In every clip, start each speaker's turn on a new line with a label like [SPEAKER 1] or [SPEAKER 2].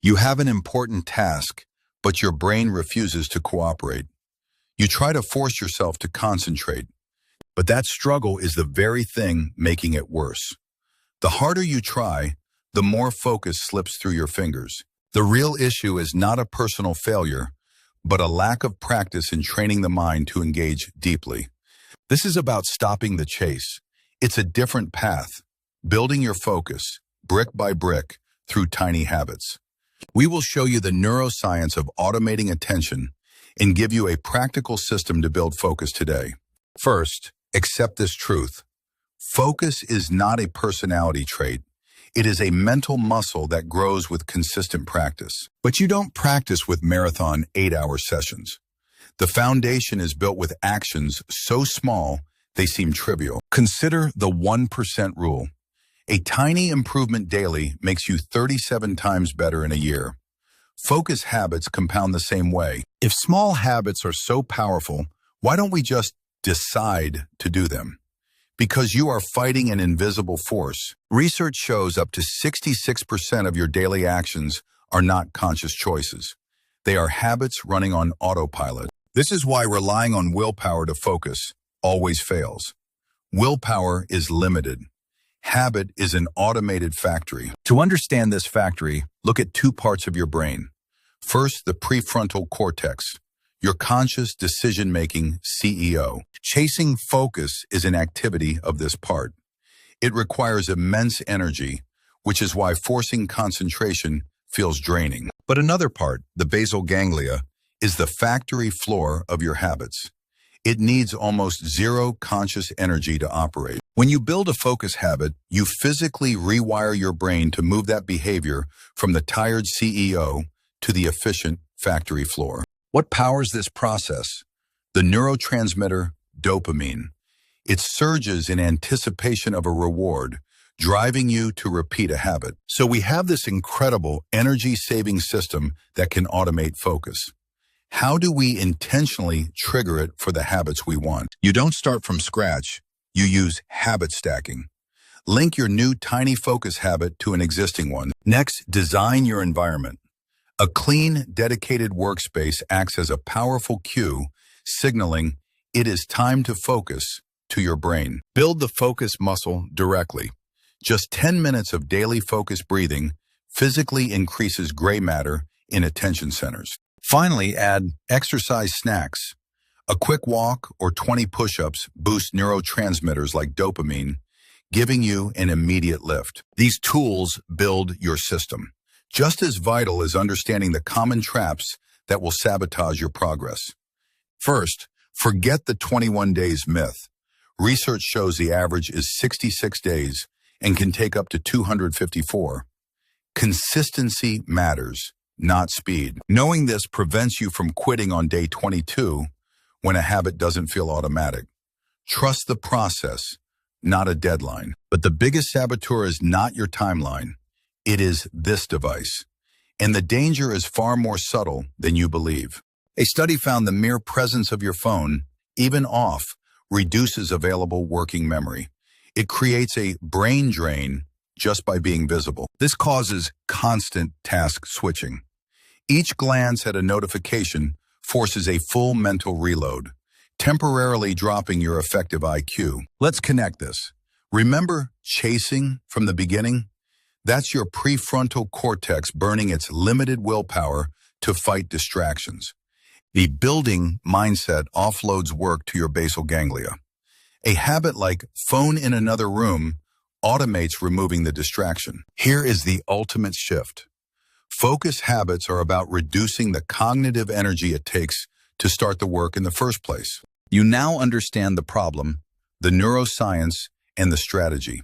[SPEAKER 1] You have an important task, but your brain refuses to cooperate. You try to force yourself to concentrate, but that struggle is the very thing making it worse. The harder you try, the more focus slips through your fingers. The real issue is not a personal failure, but a lack of practice in training the mind to engage deeply. This is about stopping the chase. It's a different path, building your focus, brick by brick, through tiny habits. We will show you the neuroscience of automating attention and give you a practical system to build focus today. First, accept this truth. Focus is not a personality trait. It is a mental muscle that grows with consistent practice. But you don't practice with marathon 8-hour sessions. The foundation is built with actions so small they seem trivial. Consider the 1% rule. A tiny improvement daily makes you 37 times better in a year. Focus habits compound the same way. If small habits are so powerful, why don't we just decide to do them? Because you are fighting an invisible force. Research shows up to 66% of your daily actions are not conscious choices. They are habits running on autopilot. This is why relying on willpower to focus always fails. Willpower is limited. Habit is an automated factory. To understand this factory, look at two parts of your brain. First, the prefrontal cortex, your conscious decision-making CEO. Chasing focus is an activity of this part. It requires immense energy, which is why forcing concentration feels draining. But another part, the basal ganglia, is the factory floor of your habits. It needs almost zero conscious energy to operate. When you build a focus habit, you physically rewire your brain to move that behavior from the tired CEO to the efficient factory floor. What powers this process? The neurotransmitter dopamine. It surges in anticipation of a reward, driving you to repeat a habit. So we have this incredible energy-saving system that can automate focus. How do we intentionally trigger it for the habits we want? You don't start from scratch. You use habit stacking. Link your new tiny focus habit to an existing one. Next, design your environment. A clean, dedicated workspace acts as a powerful cue, signaling it is time to focus to your brain. Build the focus muscle directly. Just 10 minutes of daily focus breathing physically increases gray matter in attention centers. Finally, add exercise snacks. A quick walk or 20 push-ups boost neurotransmitters like dopamine, giving you an immediate lift. These tools build your system, just as vital as understanding the common traps that will sabotage your progress. First, forget the 21 days myth. Research shows the average is 66 days and can take up to 254. Consistency matters, not speed. Knowing this prevents you from quitting on day 22 when a habit doesn't feel automatic. Trust the process, not a deadline. But the biggest saboteur is not your timeline. It is this device. And the danger is far more subtle than you believe. A study found the mere presence of your phone, even off, reduces available working memory. It creates a brain drain just by being visible. This causes constant task switching. Each glance at a notification forces a full mental reload, temporarily dropping your effective IQ. Let's connect this. Remember chasing from the beginning? That's your prefrontal cortex burning its limited willpower to fight distractions. The building mindset offloads work to your basal ganglia. A habit like phone in another room automates removing the distraction. Here is the ultimate shift. Focus habits are about reducing the cognitive energy it takes to start the work in the first place. You now understand the problem, the neuroscience, and the strategy.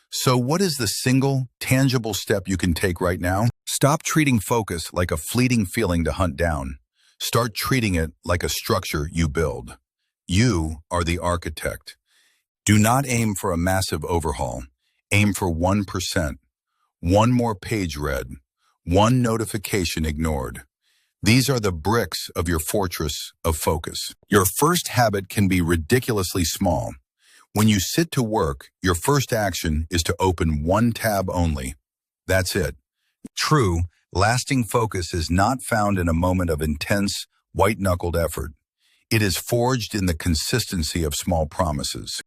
[SPEAKER 1] So what is the single, tangible step you can take right now? Stop treating focus like a fleeting feeling to hunt down. Start treating it like a structure you build. You are the architect. Do not aim for a massive overhaul. Aim for 1%. One more page read. One notification ignored. These are the bricks of your fortress of focus. Your first habit can be ridiculously small. When you sit to work, your first action is to open one tab only. That's it. True, Lasting focus is not found in a moment of intense, white-knuckled effort. It is forged in the consistency of small promises.